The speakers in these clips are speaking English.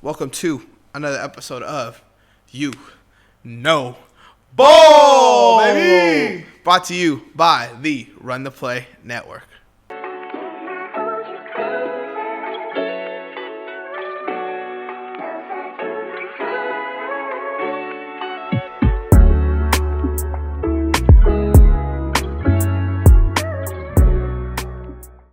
Welcome to another episode of You Know Ball, baby! Brought to you by the Run the Play Network.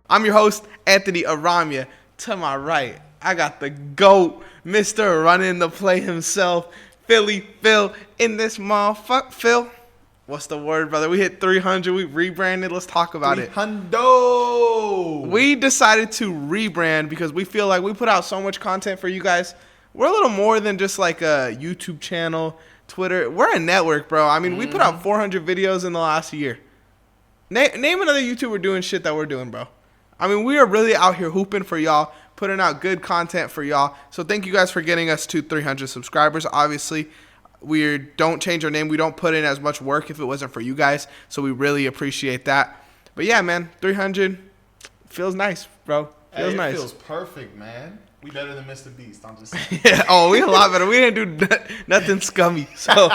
I'm your host, Anthony Aramia. To my right, I got the GOAT, Mr. Running the Play himself, Philly Phil, in this motherfucker. Phil, what's the word, brother? We hit 300. We rebranded. Let's talk about it. We decided to rebrand because we feel like we put out so much content for you guys. We're a little more than just like a YouTube channel, Twitter. We're a network, bro. I mean, we put out 400 videos in the last year. Name another YouTuber doing shit that we're doing, bro. I mean, we are really out here hooping for y'all, putting out good content for y'all. So thank you guys for getting us to 300 subscribers. Obviously, we don't change our name. We don't put in as much work if it wasn't for you guys. So we really appreciate that. But yeah, man, 300 feels nice, bro. Feels nice. It feels perfect, man. We better than Mr. Beast. I'm just saying. Yeah. Oh, we a lot better. We didn't do nothing scummy. So,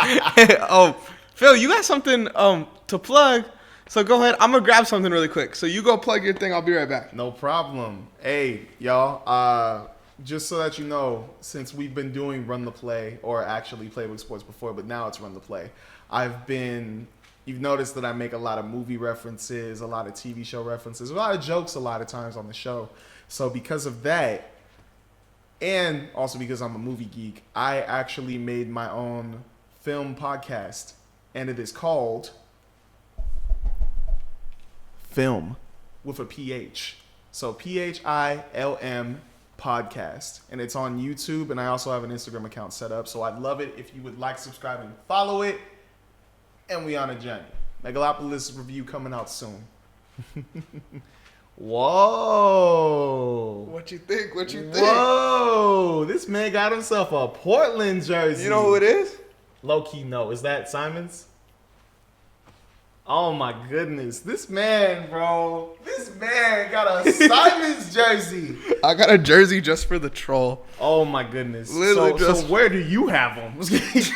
Phil, you got something to plug. So go ahead. I'm going to grab something really quick. So you go plug your thing. I'll be right back. No problem. Hey, y'all. Just so that you know, since we've been doing Run the Play, or actually Playbook Sports before, but now it's Run the Play, you've noticed that I make a lot of movie references, a lot of TV show references, a lot of jokes a lot of times on the show. So because of that, and also because I'm a movie geek, I actually made my own film podcast, and it is called Film with a PH. So PHILM podcast. And it's on YouTube, and I also have an Instagram account set up. So I'd love it if you would like, subscribe, and follow it. And we on a journey. Megalopolis review coming out soon. Whoa. What you think? Whoa. This man got himself a Portland jersey. You know who it is? Low-key, no. Is that Simons? Oh my goodness. This man, bro. This man got a Simons jersey. I got a jersey just for the troll. Oh my goodness. So where do you have them?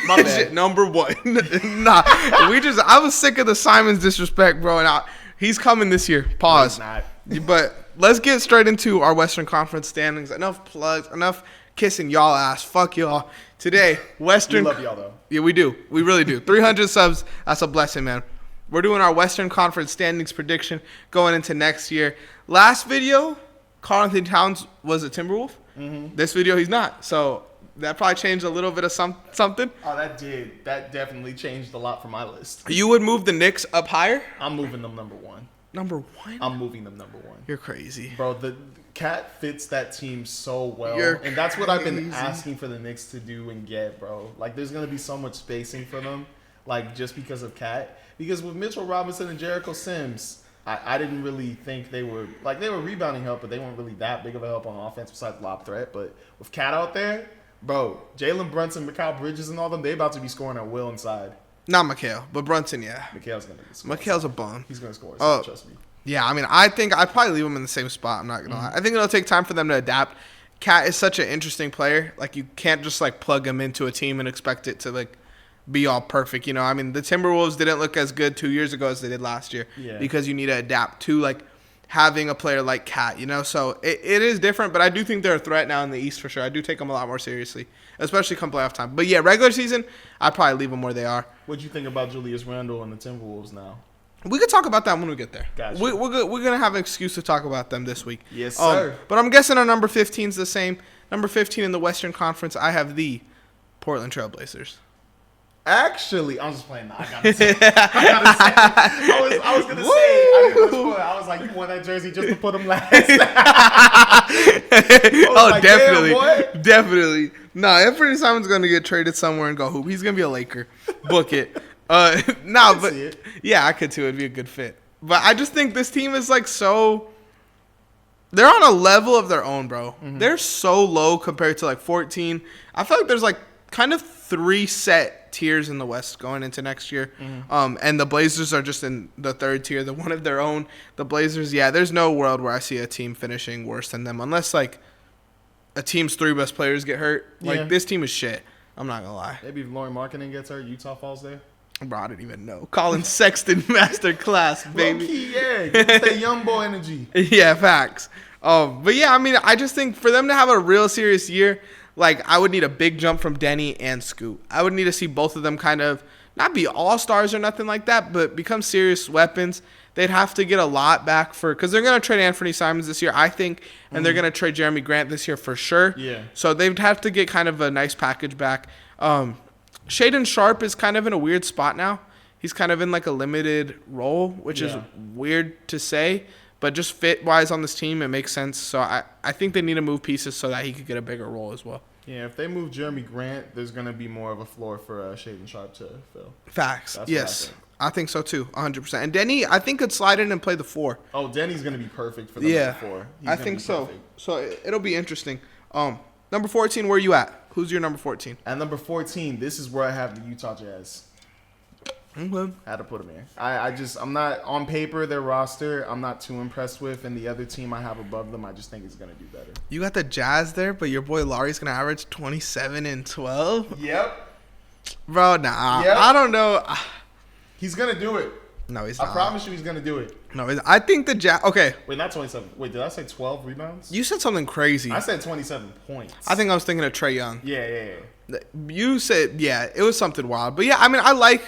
My bad. Number one. Nah. I was sick of the Simons disrespect, bro. And he's coming this year. Pause. No, he's not. But let's get straight into our Western Conference standings. Enough plugs. Enough kissing y'all ass. Fuck y'all. Today, Western. We love y'all though. Yeah, we do. We really do. 300 subs. That's a blessing, man. We're doing our Western Conference standings prediction going into next year. Last video, Karl-Anthony Towns was a Timberwolf. Mm-hmm. This video, he's not. So that probably changed a little bit of something. Oh, that did. That definitely changed a lot for my list. You would move the Knicks up higher? I'm moving them number one. Number one? I'm moving them number one. You're crazy. Bro, the Cat fits that team so well. And that's what I've been asking for the Knicks to do and get, bro. Like, there's going to be so much spacing for them, like, just because of Cat. Because with Mitchell Robinson and Jericho Sims, I didn't really think they were rebounding help, but they weren't really that big of a help on offense besides lob threat. But with Cat out there, bro, Jalen Brunson, Mikal Bridges, and all them, they about to be scoring at will inside. Not Mikal, but Brunson, yeah. Mikal's going to score. Mikal's a bum. He's going to score, so trust me. Yeah, I mean, I think I'd probably leave him in the same spot. I'm not going to lie. I think it'll take time for them to adapt. Cat is such an interesting player. Like, you can't just, like, plug him into a team and expect it to, like, be all perfect, you know. I mean, the Timberwolves didn't look as good 2 years ago as they did last year because you need to adapt to, like, having a player like Cat, you know. So it is different, but I do think they're a threat now in the East for sure. I do take them a lot more seriously, especially come playoff time. But, yeah, regular season, I'd probably leave them where they are. What'd you think about Julius Randle and the Timberwolves now? We could talk about that when we get there. Gotcha. We're going to have an excuse to talk about them this week. Yes, sir. But I'm guessing our number 15 is the same. Number 15 in the Western Conference, I have the Portland Trailblazers. Actually, I'm just playing. I gotta say. I was gonna say. I was like, you won that jersey just to put him last. Like, definitely. No, Anthony Simon's gonna get traded somewhere and go hoop. He's gonna be a Laker. Book it. Yeah, I could too. It'd be a good fit. But I just think this team is like so. They're on a level of their own, bro. Mm-hmm. They're so low compared to like 14. I feel like there's like kind of 3 set tiers in the West going into next year. Mm-hmm. And the Blazers are just in the 3rd tier, the one of their own. The Blazers, yeah, there's no world where I see a team finishing worse than them unless like a team's 3 best players get hurt. Like, Yeah. this team is shit. I'm not going to lie. Maybe if Laurie Markkinen gets hurt, Utah falls there. Bro, I didn't even know. Colin Sexton masterclass, baby. Low-key, yeah. Give us that young boy energy. Yeah, facts. But yeah, I mean, I just think for them to have a real serious year, like, I would need a big jump from Denny and Scoot. I would need to see both of them kind of not be all-stars or nothing like that, but become serious weapons. They'd have to get a lot back because they're going to trade Anthony Simons this year, I think, and they're going to trade Jeremy Grant this year for sure. Yeah. So they'd have to get kind of a nice package back. Shaedon Sharpe is kind of in a weird spot now. He's kind of in like a limited role, which is weird to say, but just fit-wise on this team, it makes sense. So I think they need to move pieces so that he could get a bigger role as well. Yeah, if they move Jeremy Grant, there's going to be more of a floor for Shaedon Sharpe to fill. Facts. That's Yes. what I think so too, 100%. And Denny, I think, could slide in and play the 4. Oh, Denny's going to be perfect for the Yeah, 4. I think so. So it'll be interesting. Number 14, where are you at? Who's your number 14? At number 14, this is where I have the Utah Jazz. Okay. Had to put them in. I'm not, on paper, their roster, I'm not too impressed with. And the other team I have above them, I just think is going to do better. You got the Jazz there, but your boy Lauri's going to average 27 and 12? Yep. Bro, nah. Yep. I don't know. He's going to do it. No, he's I not. promise you he's going to do it. No, I think the Jazz. Okay. Wait, not 27. Wait, did I say 12 rebounds? You said something crazy. I said 27 points. I think I was thinking of Trae Young. Yeah. You said, yeah, it was something wild. But yeah, I mean, I like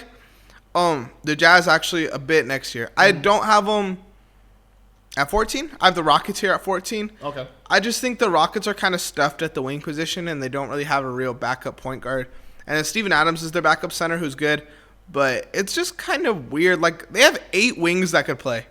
the Jazz actually a bit next year. I don't have them at 14. I have the Rockets here at 14. Okay. I just think the Rockets are kind of stuffed at the wing position, and they don't really have a real backup point guard. And then Steven Adams is their backup center, who's good. But it's just kind of weird. Like, they have 8 wings that could play.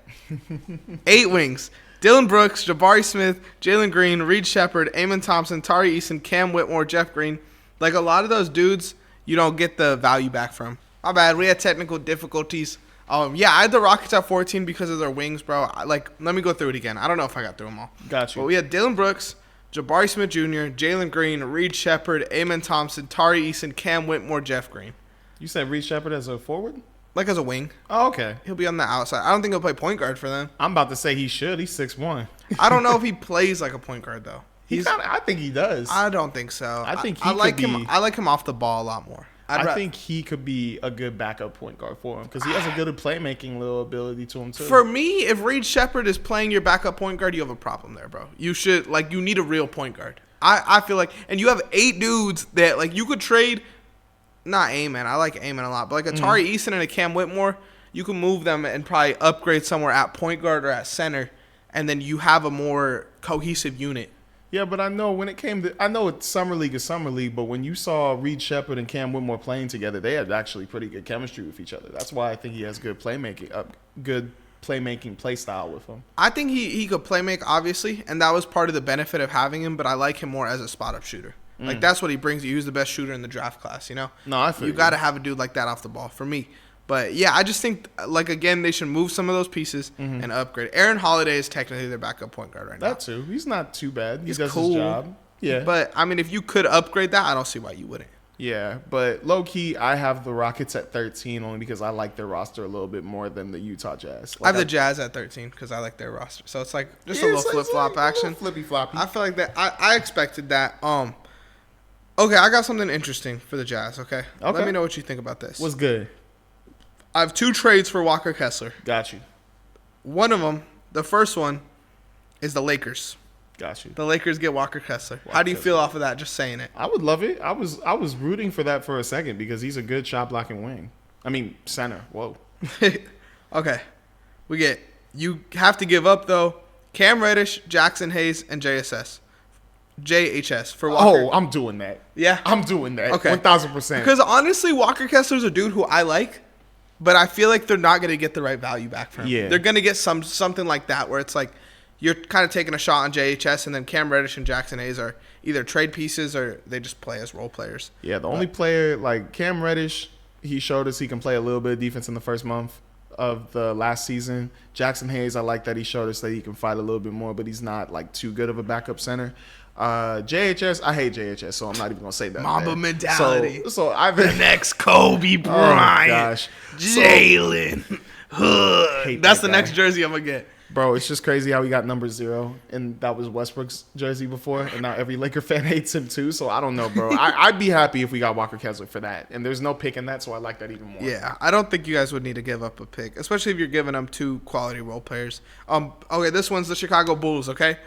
8 wings. Dylan Brooks, Jabari Smith, Jalen Green, Reed Shepard, Amon Thompson, Tari Eason, Cam Whitmore, Jeff Green. Like, a lot of those dudes, you don't get the value back from. My bad. We had technical difficulties. Yeah, I had the Rockets at 14 because of their wings, bro. Let me go through it again. I don't know if I got through them all. Got you. But we had Dylan Brooks, Jabari Smith Jr., Jalen Green, Reed Shepard, Amon Thompson, Tari Eason, Cam Whitmore, Jeff Green. You said Reed Shepard as a forward? Like as a wing. Oh, okay. He'll be on the outside. I don't think he'll play point guard for them. I'm about to say he should. He's 6'1". I don't know if he plays like a point guard, though. I think he does. I don't think so. I think I like him. I like him off the ball a lot more. I think he could be a good backup point guard for him because he has a good playmaking little ability to him too. For me, if Reed Shepard is playing your backup point guard, you have a problem there, bro. You need a real point guard. I feel like, and you have 8 dudes that you could trade. Not Amon. I like Amon a lot. But like a Tari Eason and a Cam Whitmore, you can move them and probably upgrade somewhere at point guard or at center, and then you have a more cohesive unit. Yeah, but I know when it came to – I know it's Summer League is Summer League, but when you saw Reed Shepard and Cam Whitmore playing together, they had actually pretty good chemistry with each other. That's why I think he has good playmaking play style with him. I think he could play make, obviously, and that was part of the benefit of having him, but I like him more as a spot-up shooter. Like, that's what he brings you. He was the best shooter in the draft class, you know? No, I feel you got to have a dude like that off the ball for me. But, yeah, I just think, again, they should move some of those pieces and upgrade. Aaron Holiday is technically their backup point guard right now. That too. He's not too bad. He does cool, his job. Yeah. But, I mean, if you could upgrade that, I don't see why you wouldn't. Yeah, but low-key, I have the Rockets at 13 only because I like their roster a little bit more than the Utah Jazz. I have the Jazz at 13 because I like their roster. So, it's like just a little flip-flop action. Flippy-floppy. I feel like that. I expected that. Okay, I got something interesting for the Jazz, okay? Let me know what you think about this. What's good? I have 2 trades for Walker Kessler. Got you. One of them, the first one, is the Lakers. Got you. The Lakers get Walker Kessler. How do you feel off of that, just saying it? I would love it. I was rooting for that for a second because he's a good shot blocking wing. I mean, center. Whoa. Okay. You have to give up, though, Cam Reddish, Jackson Hayes, and JHS for Walker. Oh, I'm doing that. Yeah? I'm doing that. Okay. 1,000%. Because honestly, Walker Kessler's a dude who I like, but I feel like they're not going to get the right value back from him. Yeah. They're going to get something like that where it's like you're kind of taking a shot on JHS, and then Cam Reddish and Jackson Hayes are either trade pieces or they just play as role players. Yeah, the only player like Cam Reddish, he showed us he can play a little bit of defense in the first month of the last season. Jackson Hayes, I like that he showed us that he can fight a little bit more, but he's not like too good of a backup center. JHS, I hate JHS, so I'm not even gonna say that. Mamba mentality. So I've The next Kobe Bryant. Oh gosh, Jalen Hood. hate That's that the guy. next jersey I'm gonna get. Bro, it's just crazy how he got number 0, and that was Westbrook's jersey before, and now every Laker fan hates him too. So I don't know, bro. I'd be happy if we got Walker Kessler for that, and there's no pick in that, so I like that even more. Yeah, I don't think you guys would need to give up a pick, especially if you're giving them 2 quality role players. Okay, this one's the Chicago Bulls. Okay,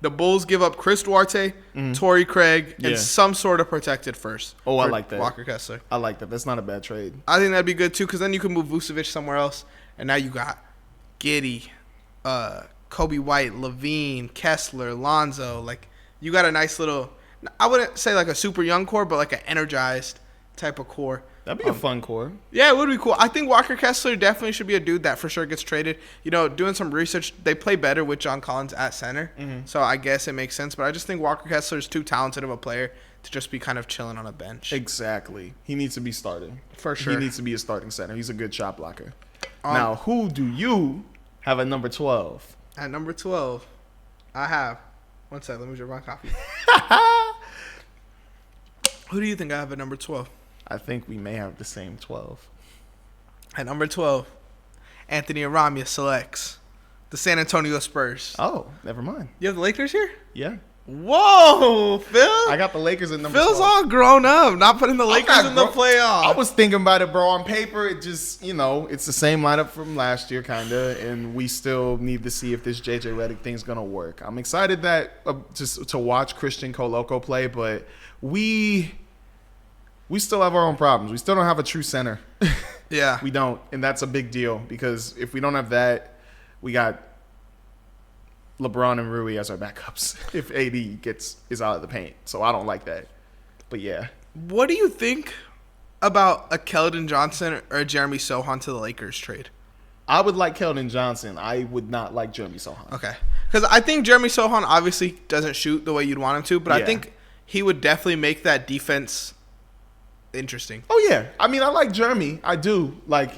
the Bulls give up Chris Duarte, Torrey Craig, and some sort of protected first. Oh, I like that. Walker Kessler. I like that. That's not a bad trade. I think that'd be good too, because then you can move Vucevic somewhere else, and now you got Giddey, Kobe White, Levine, Kessler, Lonzo. Like, you got a nice little, I wouldn't say like a super young core, but like an energized type of core. That'd be a fun core. Yeah, it would be cool. I think Walker Kessler definitely should be a dude that for sure gets traded. You know, doing some research, they play better with John Collins at center. So I guess it makes sense. But I just think Walker Kessler is too talented of a player to just be kind of chilling on a bench. Exactly. He needs to be starting. For sure. He needs to be a starting center. He's a good shot blocker. Now, who do you have at number 12? At number 12, I have. One second, let me drink my coffee. Who do you think I have at number 12? I think we may have the same 12. At number 12, Anthony Aramia selects the San Antonio Spurs. Oh, never mind. You have the Lakers here? Yeah. Whoa, Phil. I got the Lakers at number Phil's 12. all grown up, not putting the Lakers in the playoffs. I was thinking about it, bro. On paper, it just, it's the same lineup from last year, kind of, and we still need to see if this JJ Redick thing's going to work. I'm excited that just to watch Christian Coloco play, but we still have our own problems. We still don't have a true center. Yeah. We don't, and that's a big deal because if we don't have that, we got LeBron and Rui as our backups if AD is out of the paint. So I don't like that. But yeah. What do you think about a Keldon Johnson or a Jeremy Sohan to the Lakers trade? I would like Keldon Johnson. I would not like Jeremy Sohan. Okay. Because I think Jeremy Sohan obviously doesn't shoot the way you'd want him to, but I think he would definitely make that defense interesting. Oh, yeah. I mean, I like Jeremy. I do. Like,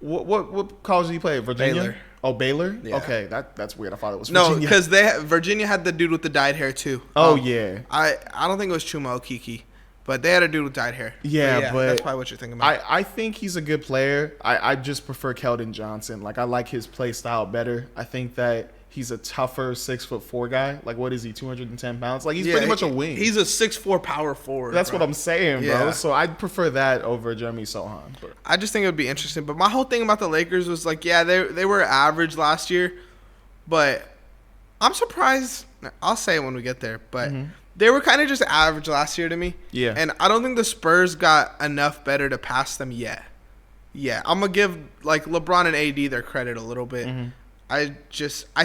what college did he play? Virginia? Baylor. Oh, Baylor? Yeah. Okay, that's weird. I thought it was Virginia. No, because Virginia had the dude with the dyed hair too. Oh, yeah. I don't think it was Chuma Okeke, but they had a dude with dyed hair. Yeah, but that's probably what you're thinking about. I think he's a good player. I just prefer Keldon Johnson. Like, I like his play style better. I think that he's a tougher 6'4" guy. Like, what is he, 210 pounds? Like, he's pretty much a wing. He's a 6'4" power forward. That's bro. what I'm saying, bro. Yeah. So I'd prefer that over Jeremy Sohan. But I just think it would be interesting. But my whole thing about the Lakers was like, yeah, they were average last year, but I'm surprised. I'll say it when we get there, but they were kind of just average last year to me. Yeah. And I don't think the Spurs got enough better to pass them yet. Yeah, I'm going to give like LeBron and AD their credit a little bit. I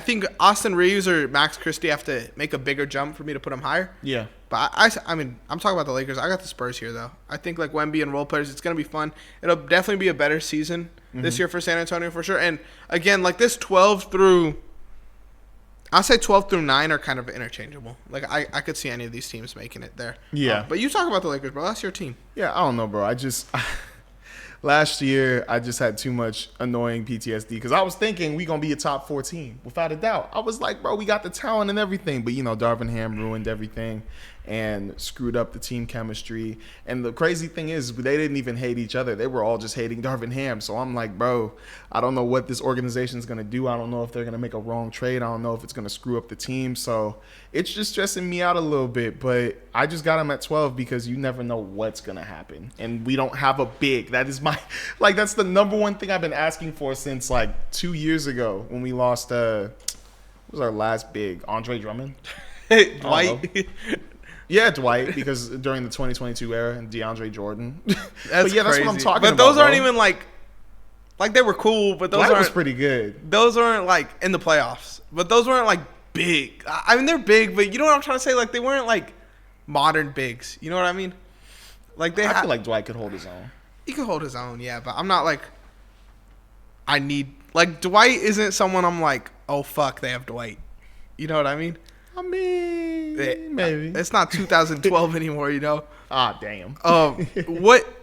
think Austin Reeves or Max Christie have to make a bigger jump for me to put them higher. Yeah. But I mean, I'm talking about the Lakers. I got the Spurs here, though. I think like Wemby and role players, it's going to be fun. It'll definitely be a better season this year for San Antonio for sure. And again, like this 12 through 9 are kind of interchangeable. Like I could see any of these teams making it there. Yeah. But you talk about the Lakers, bro. That's your team. Yeah, I don't know, bro. Last year, I just had too much annoying PTSD because I was thinking we going to be a top 4 team, without a doubt. I was like, bro, we got the talent and everything. But, Darvin Ham ruined everything and screwed up the team chemistry. And the crazy thing is they didn't even hate each other. They were all just hating Darvin Ham. So I'm like, bro, I don't know what this organization is going to do. I don't know if they're going to make a wrong trade. I don't know if it's going to screw up the team. So it's just stressing me out a little bit. But I just got him at 12 because you never know what's going to happen. And we don't have a big. That is that's the number one thing I've been asking for since 2 years ago when we lost, what was our last big? Andre Drummond? Dwight. Yeah, Dwight, because during the 2022 era and DeAndre Jordan. That's that's what I'm talking about. But those aren't even like they were cool, but those Dwight was pretty good. Those aren't like in the playoffs. But those weren't like big. I mean, they're big, but you know what I'm trying to say? Like they weren't like modern bigs. You know what I mean? Like I feel like Dwight could hold his own. He could hold his own, yeah, but I'm not like Dwight isn't someone I'm like, oh fuck, they have Dwight. You know what I mean? I mean, maybe. It's not 2012 anymore, Ah, damn.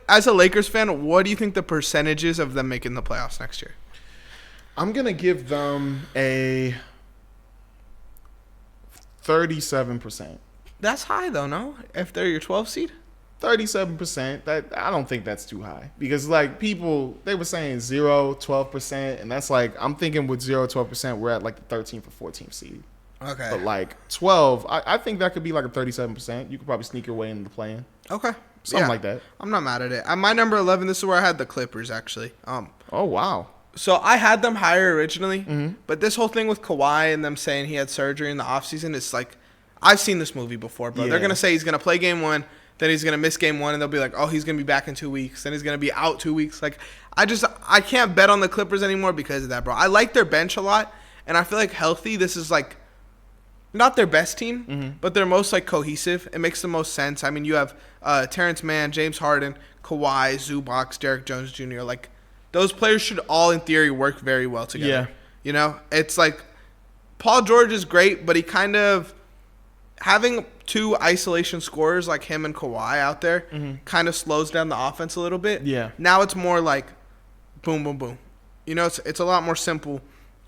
As a Lakers fan, what do you think the percentages of them making the playoffs next year? I'm going to give them a 37%. That's high, though, no? If they're your 12 seed? 37%. That I don't think that's too high because like people they were saying 0, 12%, and that's like I'm thinking with 0, 12% we're at like the 13th or 14th seed. Okay. But like 12, I think that could be like a 37%. You could probably sneak your way into the play-in. Okay. Something like that. I'm not mad at it. My number 11. This is where I had the Clippers actually. Oh wow. So I had them higher originally, but this whole thing with Kawhi and them saying he had surgery in the offseason is like, I've seen this movie before, bro. Yeah. They're gonna say he's gonna play game 1. Then he's going to miss game 1, and they'll be like, oh, he's going to be back in 2 weeks. Then he's going to be out 2 weeks. Like, I can't bet on the Clippers anymore because of that, bro. I like their bench a lot, and I feel like healthy, this is, like, not their best team, but they're most, like, cohesive. It makes the most sense. I mean, you have Terrence Mann, James Harden, Kawhi, Zubac, Derek Jones Jr. Like, those players should all, in theory, work very well together. Yeah. You know? It's like, Paul George is great, but he kind of – having 2 isolation scorers like him and Kawhi out there kind of slows down the offense a little bit. Yeah. Now it's more like boom, boom, boom. You know, it's a lot more simple.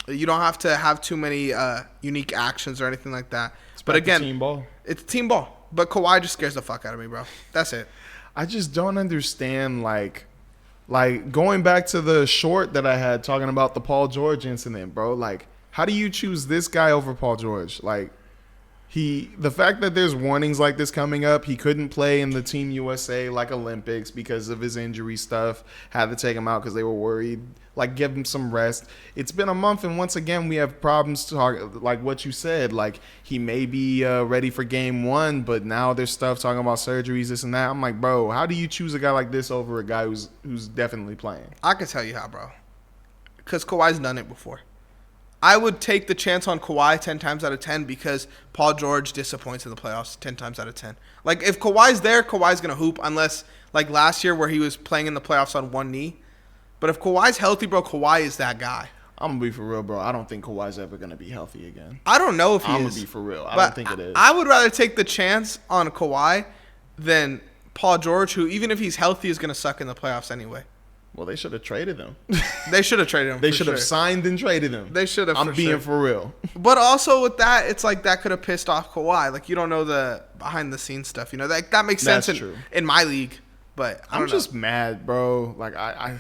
You don't have to have too many unique actions or anything like that. But again, team ball. It's team ball. But Kawhi just scares the fuck out of me, bro. That's it. I just don't understand, like going back to the short that I had talking about the Paul George incident, bro. Like, how do you choose this guy over Paul George? Like, the fact that there's warnings like this coming up, he couldn't play in the Team USA like Olympics because of his injury stuff. Had to take him out because they were worried. Like, give him some rest. It's been a month, and once again, we have problems like what you said. Like, he may be ready for game 1, but now there's stuff talking about surgeries, this and that. I'm like, bro, how do you choose a guy like this over a guy who's definitely playing? I can tell you how, bro. Because Kawhi's done it before. I would take the chance on Kawhi 10 times out of 10 because Paul George disappoints in the playoffs 10 times out of 10. Like, if Kawhi's there, Kawhi's going to hoop unless, like, last year where he was playing in the playoffs on one knee. But if Kawhi's healthy, bro, Kawhi is that guy. I'm going to be for real, bro. I don't think Kawhi's ever going to be healthy again. I don't know if he is. I'm going to be for real. I don't think it is. I would rather take the chance on Kawhi than Paul George, who, even if he's healthy, is going to suck in the playoffs anyway. Well, they should have traded him. They should have traded him. They should have signed and traded him. They should have. I'm being for real. But also with that, it's like that could have pissed off Kawhi. Like, you don't know the behind the scenes stuff. You know, that makes sense in my league. But I'm just mad, bro. Like I'm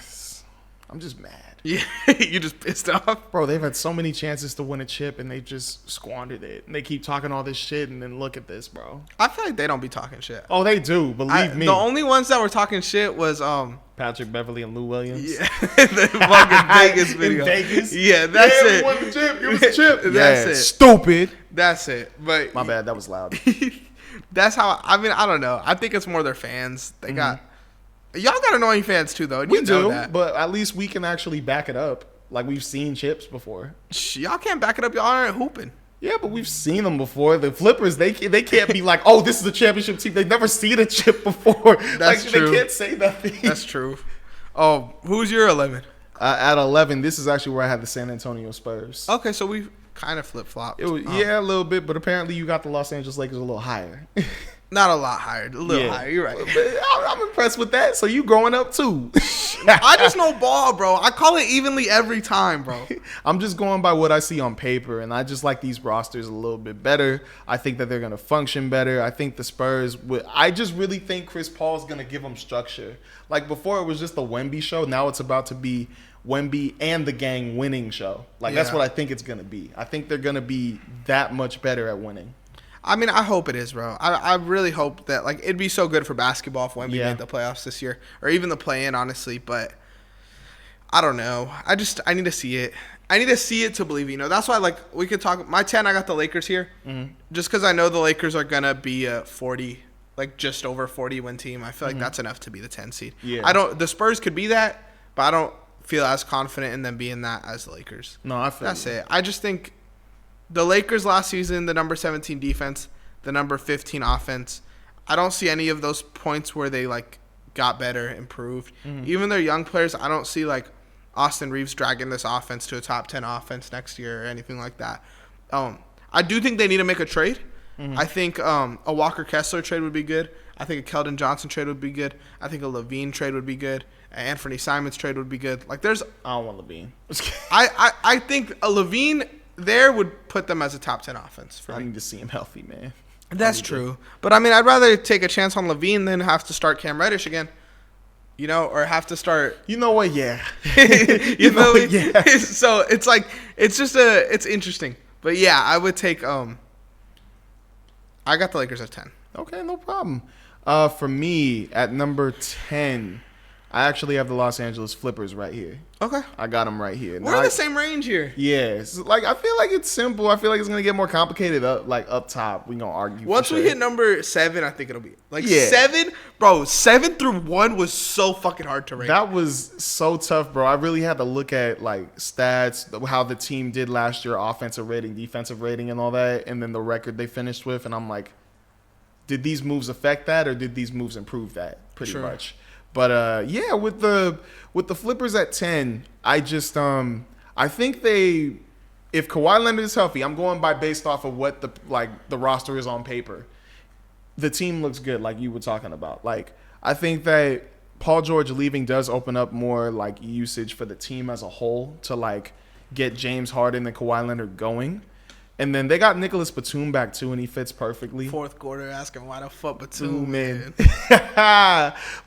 just mad. Yeah, you just pissed off, bro. They've had so many chances to win a chip and they just squandered it. And they keep talking all this shit, and then look at this, bro. I feel like they don't be talking shit. Oh, they do. Believe me. The only ones that were talking shit was Patrick Beverly and Lou Williams. Yeah, the fucking Vegas video. In Vegas. Yeah, that's it. We won the chip. Give us the chip. That's it. Stupid. That's it. But my bad. That was loud. That's how. I mean, I don't know. I think it's more their fans. They got. Y'all got annoying fans too, though. We do, but at least we can actually back it up. Like, we've seen chips before. Y'all can't back it up. Y'all aren't hooping. Yeah, but we've seen them before. The Flippers, they can't be like, oh, this is a championship team. They've never seen a chip before. That's like, true. They can't say nothing. That's true. Oh, who's your 11? At 11, this is actually where I had the San Antonio Spurs. Okay, so we kind of flip-flopped. Yeah, a little bit, but apparently you got the Los Angeles Lakers a little higher. Not a lot higher. A little higher. You're right. I'm impressed with that. So you growing up too. I just know ball, bro. I call it evenly every time, bro. I'm just going by what I see on paper, and I just like these rosters a little bit better. I think that they're going to function better. I think the Spurs I just really think Chris Paul's going to give them structure. Like, before it was just the Wemby show. Now it's about to be Wemby and the gang winning show. Like, that's what I think it's going to be. I think they're going to be that much better at winning. I mean, I hope it is, bro. I really hope that, like, it'd be so good for basketball if Wemby made the playoffs this year, or even the play-in, honestly. But I don't know. I need to see it. I need to see it to believe. You know, that's why, like, we could talk. My 10, I got the Lakers here, just because I know the Lakers are gonna be a 40, like just over 40 win team. I feel like that's enough to be the 10 seed. Yeah. The Spurs could be that, but I don't feel as confident in them being that as the Lakers. No, I feel that's it. I just think. The Lakers last season, the number 17 defense, the number 15 offense. I don't see any of those points where they, like, got better, improved. Even their young players, I don't see, like, Austin Reeves dragging this offense to a top 10 offense next year or anything like that. I do think they need to make a trade. I think a Walker Kessler trade would be good. I think a Keldon Johnson trade would be good. I think a Levine trade would be good. An Anthony Simons trade would be good. Like, there's... I don't want Levine. I think a Levine... there would put them as a top 10 offense for me. I need to see him healthy, man. That's true. But, I mean, I'd rather take a chance on Levine than have to start Cam Reddish again. You know, or have to start. You know what? Yeah. you know what? Yeah. So, it's like, it's interesting. But, yeah, I would take, I got the Lakers at 10. Okay, no problem. For me, at number 10, I actually have the Los Angeles Clippers right here. Okay. I got them right here. We're in the same range here. Yeah. Like, I feel like it's simple. I feel like it's going to get more complicated up top. We're going to argue. Once we hit number 7, I think it'll be. Like, Yeah. 7? Bro, 7 through 1 was so fucking hard to rate. That was so tough, bro. I really had to look at, like, stats, how the team did last year, offensive rating, defensive rating, and all that, and then the record they finished with. And I'm like, did these moves affect that, or did these moves improve that? Pretty much. But yeah, with the Flippers at 10, I just I think if Kawhi Leonard is healthy, I'm going based off of what the roster is on paper. The team looks good, like you were talking about. Like, I think that Paul George leaving does open up more like usage for the team as a whole to like get James Harden and Kawhi Leonard going. And then they got Nicholas Batum back too, and he fits perfectly. Fourth quarter, asking why the fuck Batum, man.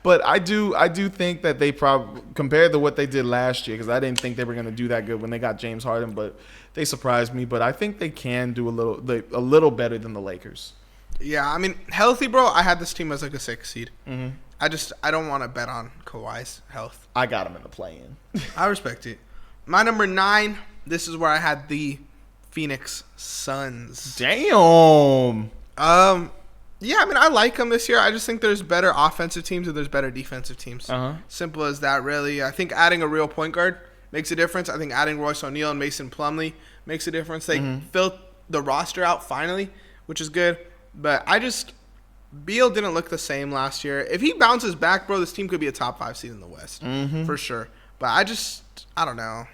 But I do think that they probably, compared to what they did last year, because I didn't think they were going to do that good when they got James Harden, but they surprised me. But I think they can do a little better than the Lakers. Yeah, I mean, healthy, bro. I had this team as like a 6 seed. Mm-hmm. I don't want to bet on Kawhi's health. I got him in the play-in. I respect it. My number 9. This is where I had the Phoenix Suns. Damn. Yeah, I mean, I like them this year. I just think there's better offensive teams and there's better defensive teams. Simple as that, really. I think adding a real point guard makes a difference. I think adding Royce O'Neal and Mason Plumlee makes a difference. They filled the roster out finally, which is good. But Beal didn't look the same last year. If he bounces back, bro, this team could be a top 5 seed in the West for sure. But I don't know.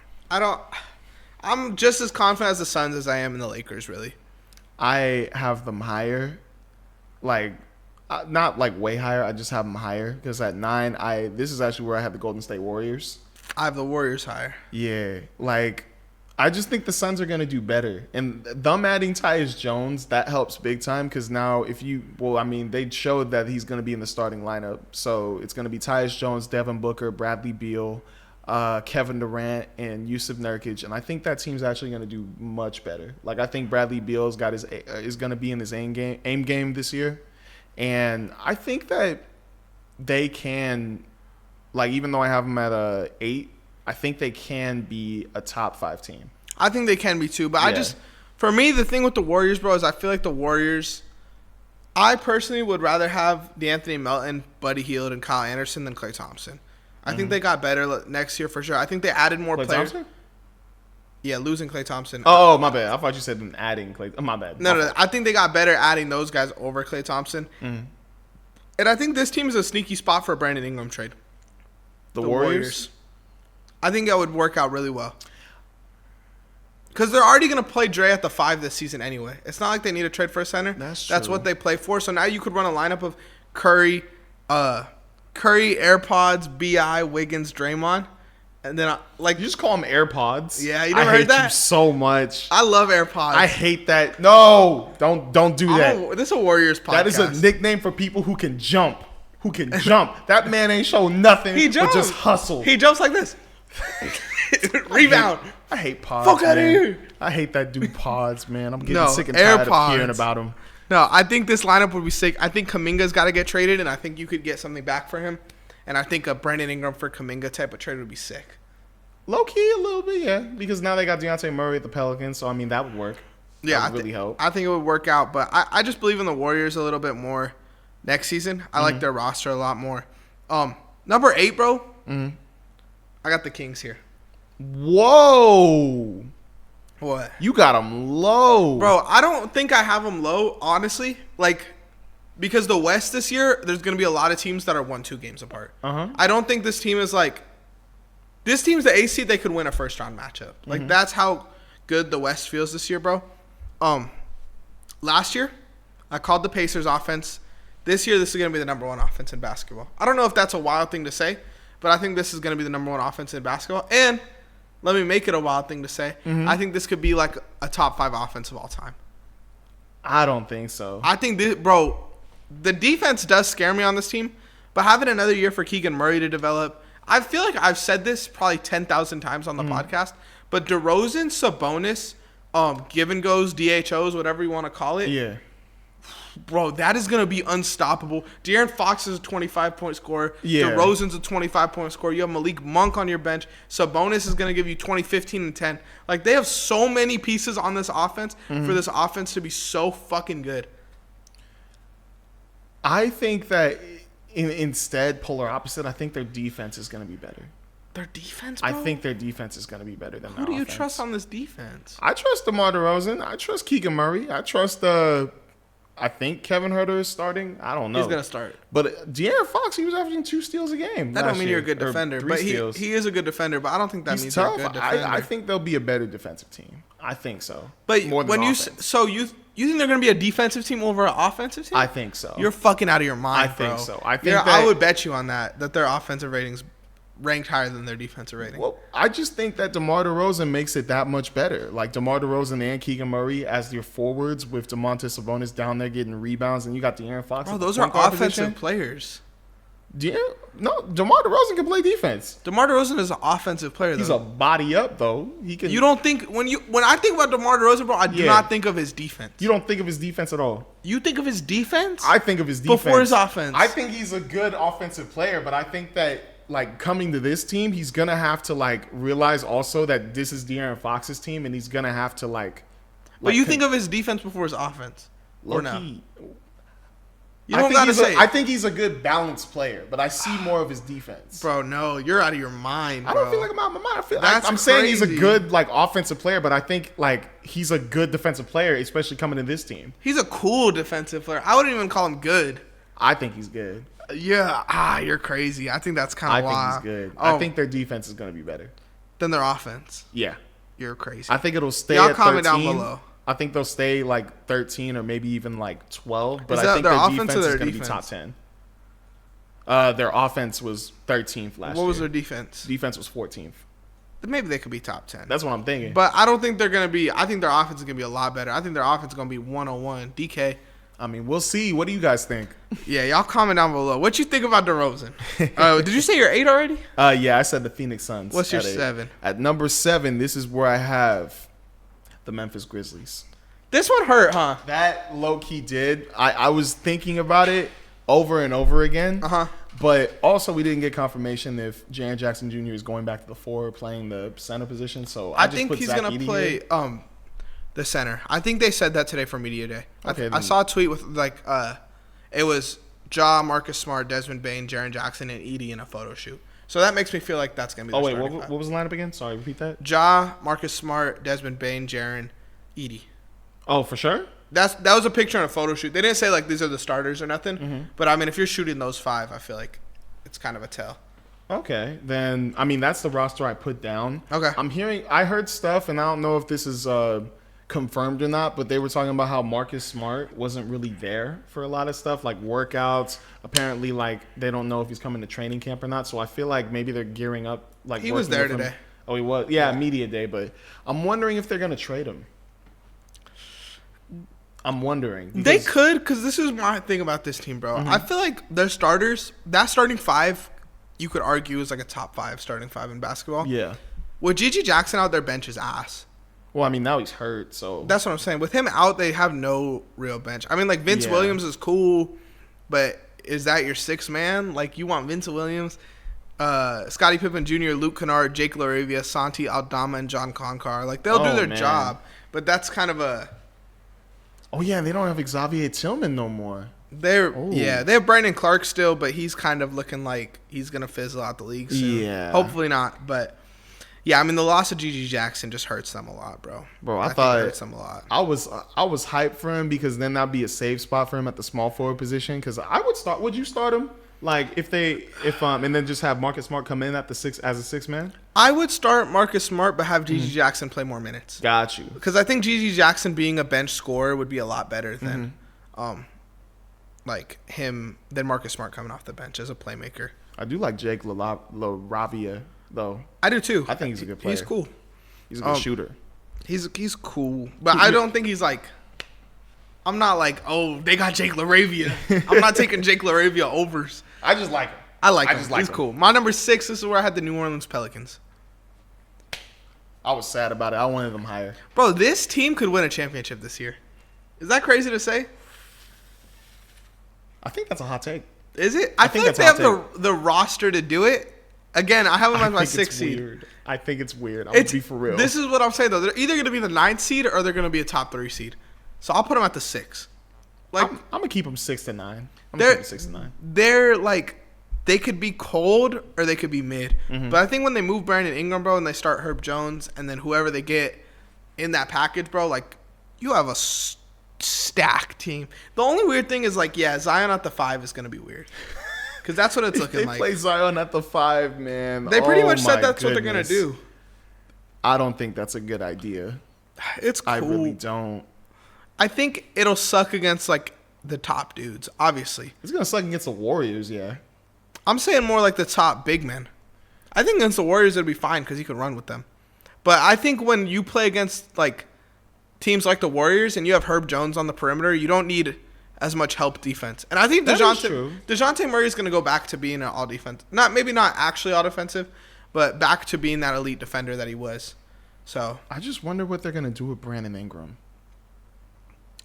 I'm just as confident as the Suns as I am in the Lakers, really. I have them higher. Like, not like way higher. I just have them higher because at 9, this is actually where I had the Golden State Warriors. I have the Warriors higher. Yeah, like I just think the Suns are going to do better. And them adding Tyus Jones, that helps big time because now they showed that he's going to be in the starting lineup. So it's going to be Tyus Jones, Devin Booker, Bradley Beal, Kevin Durant, and Yusuf Nurkic. And I think that team's actually going to do much better. Like, I think Bradley Beal is going to be in his aim game this year. And I think that they can, like, even though I have them at 8, I think they can be a top 5 team. I think they can be too, but for me, the thing with the Warriors, bro, is I feel like the Warriors, I personally would rather have DeAnthony Melton, Buddy Hield, and Kyle Anderson than Klay Thompson. I think they got better next year for sure. I think they added more players. Thompson? Yeah, losing Klay Thompson. Oh, my bad. I thought you said adding Klay. My bad. No. I think they got better adding those guys over Klay Thompson. And I think this team is a sneaky spot for a Brandon Ingram trade. The Warriors? I think that would work out really well. Because they're already going to play Dre at the 5 this season anyway. It's not like they need a trade for a center. That's true. That's what they play for. So now you could run a lineup of Curry, AirPods, B.I., Wiggins, Draymond. And then, you just call them AirPods. Yeah, you never heard that? I hate you so much. I love AirPods. I hate that. No, don't do that. This is a Warriors podcast. That is a nickname for people who can jump. That man ain't show nothing. He jumps. But just hustle. He jumps like this. Rebound. I hate pods. Fuck out of here. I hate that dude pods, man. I'm getting sick and tired of hearing about him. No, I think this lineup would be sick. I think Kuminga's got to get traded, and I think you could get something back for him. And I think a Brandon Ingram for Kuminga type of trade would be sick. Low key, a little bit, yeah. Because now they got Dejounte Murray at the Pelicans, so I mean that would work. Yeah, that would really help. I think it would work out, but I just believe in the Warriors a little bit more next season. I like their roster a lot more. Number 8, bro. I got the Kings here. Whoa. What? You got them low. Bro, I don't think I have them low, honestly. Like, because the West this year, there's going to be a lot of teams that are 1-2 games apart. I don't think this team is like, this team's the AC, they could win a first-round matchup. Like, that's how good the West feels this year, bro. Last year, I called the Pacers offense. This year, this is going to be the number 1 offense in basketball. I don't know if that's a wild thing to say, but I think this is going to be the number 1 offense in basketball. And let me make it a wild thing to say. I think this could be like a top 5 offense of all time. I don't think so. I think this, bro, the defense does scare me on this team, but having another year for Keegan Murray to develop, I feel like I've said this probably 10,000 times on the podcast, but DeRozan, Sabonis, give and goes, DHOs, whatever you want to call it. Yeah. Bro, that is going to be unstoppable. De'Aaron Fox is a 25-point scorer. Yeah. DeRozan's a 25-point scorer. You have Malik Monk on your bench. Sabonis is going to give you 20, 15, and 10. Like, they have so many pieces on this offense for this offense to be so fucking good. I think that instead, polar opposite, I think their defense is going to be better. Their defense, bro? I think their defense is going to be better than their Who do you offense. trust on this defense? I trust DeMar DeRozan. I trust Keegan Murray. I trust I think Kevin Huerter is starting. I don't know. He's going to start. But De'Aaron Fox, he was averaging 2 steals a game. That last don't mean year, you're a good or defender. 3 But steals. he is a good defender, but I don't think that He's means tough. you're a good defender. I think they'll be a better defensive team. I think so. But more than when offense. you think they're going to be a defensive team over an offensive team? I think so. You're fucking out of your mind, I think bro. so. I think I would bet you on that their offensive ratings ranked higher than their defensive rating. Well, I just think that DeMar DeRozan makes it that much better. Like DeMar DeRozan and Keegan Murray as your forwards with DeMontis Sabonis down there getting rebounds, and you got De'Aaron Fox. Bro, those are offensive players. No, DeMar DeRozan can play defense. DeMar DeRozan is an offensive player, though. He's a body up though. He can. You don't think when I think about DeMar DeRozan, bro, I do not think of his defense. You don't think of his defense at all. You think of his defense? I think of his defense before his offense. I think he's a good offensive player, but I think that like coming to this team, he's gonna have to like realize also that this is De'Aaron Fox's team, and he's gonna have to like. But you think of his defense before his offense, or no? You don't gotta say. I think he's a good balanced player, but I see more of his defense. Bro, no, you're out of your mind, bro. I don't feel like I'm out of my mind. I'm That's saying he's a crazy. good like offensive player, but I think like he's a good defensive player, especially coming to this team. He's a cool defensive player. I wouldn't even call him good. I think he's good. Yeah, you're crazy. I think that's kind of I think he's good. I think their defense is going to be better than their offense. Yeah. You're crazy. I think it'll stay Y'all at 13. comment down below. I think they'll stay like 13 or maybe even like 12. But Is I that think their their offense defense or is their going to be defense? top 10. Their offense was 13th last year. What was their defense? Defense was 14th. Maybe they could be top 10. That's what I'm thinking. But I don't think they're going to be. I think their offense is going to be a lot better. I think their offense is going to be 101. DK. I mean, we'll see. What do you guys think? Yeah, y'all comment down below. What you think about DeRozan? Did you say you're 8 already? Yeah, I said the Phoenix Suns. What's your at 8. 7? At number 7, this is where I have the Memphis Grizzlies. This one hurt, huh? That low-key did. I was thinking about it over and over again. Uh-huh. But also, we didn't get confirmation if Jaren Jackson Jr. is going back to the 4 playing the center position. So I think put he's Zach going to Edey play here. the center. I think they said that today for Media Day. Okay, I saw a tweet with, like, it was Ja, Marcus Smart, Desmond Bane, Jaren Jackson, and Edey in a photo shoot. So that makes me feel like that's going to be the starting what five. was the lineup again? Sorry, repeat that. Ja, Marcus Smart, Desmond Bane, Jaren, Edey. Oh, for sure? That was a picture in a photo shoot. They didn't say, like, these are the starters or nothing. Mm-hmm. But, I mean, if you're shooting those 5, I feel like it's kind of a tell. Okay, then, I mean, that's the roster I put down. Okay. I heard stuff, and I don't know if this is confirmed or not, but they were talking about how Marcus Smart wasn't really there for a lot of stuff, like workouts. Apparently, like, they don't know if he's coming to training camp or not, so I feel like maybe they're gearing up. Like He was working there with him. today. Oh, he was? Yeah, media day, but I'm wondering if they're going to trade him. I'm wondering. They could, because this is my thing about this team, bro. Mm-hmm. I feel like their starters, that starting 5, you could argue is like a top 5 starting 5 in basketball. Yeah. With Gigi Jackson out, their bench is ass. Well, I mean, now he's hurt, so. That's what I'm saying. With him out, they have no real bench. I mean, like, Vince Yeah. Williams is cool, but is that your 6th man? Like, you want Vince Williams, Scottie Pippen Jr., Luke Kennard, Jake LaRavia, Santi Aldama, and John Concar. Like, they'll do their man. job, but that's kind of a... Oh, yeah, and they don't have Xavier Tillman no more. They have Brandon Clark still, but he's kind of looking like he's gonna fizzle out the league soon. Yeah. Hopefully not, but yeah, I mean the loss of Gigi Jackson just hurts them a lot, bro. I think thought it hurts them a lot. I was hyped for him because then that'd be a safe spot for him at the small forward position. Because I would start. Would you start him? Like if and then just have Marcus Smart come in at the 6 as a 6 man. I would start Marcus Smart, but have Gigi Jackson play more minutes. Got you. Because I think Gigi Jackson being a bench scorer would be a lot better than, like him than Marcus Smart coming off the bench as a playmaker. I do like Jake LaRavia though. I do too. I think he's a good player. He's cool. He's a good shooter. He's cool, but I don't think he's like. I'm not like, oh, they got Jake LaRavia. I'm not taking Jake LaRavia overs. I just like him. I like him. just like He's him. cool. My number 6, this is where I had the New Orleans Pelicans. I was sad about it. I wanted them higher. Bro, this team could win a championship this year. Is that crazy to say? I think that's a hot take. Is it? I feel like they have the roster to do it. Again, I have them as my 6th seed. Weird. I think it's weird. I'm going to be for real. This is what I'm saying, though. They're either going to be the 9th seed or they're going to be a top 3 seed. So I'll put them at the 6. Like, I'm going to keep them 6 to 9. I'm going to keep them 6 to 9. They're like, they could be cold or they could be mid. Mm-hmm. But I think when they move Brandon Ingram, bro, and they start Herb Jones, and then whoever they get in that package, bro, like, you have a stacked team. The only weird thing is, like, yeah, Zion at the 5 is going to be weird. Because that's what it's looking like. They play Zion at the 5, man. They pretty much said that's what they're going to do. I don't think that's a good idea. It's cool. I really don't. I think it'll suck against, like, the top dudes, obviously. It's going to suck against the Warriors, yeah. I'm saying more like the top big men. I think against the Warriors, it'll be fine because he could run with them. But I think when you play against, like, teams like the Warriors and you have Herb Jones on the perimeter, you don't need as much help defense. And I think DeJounte Murray is going to go back to being an all defense. Maybe not actually all defensive, but back to being that elite defender that he was. So I just wonder what they're going to do with Brandon Ingram.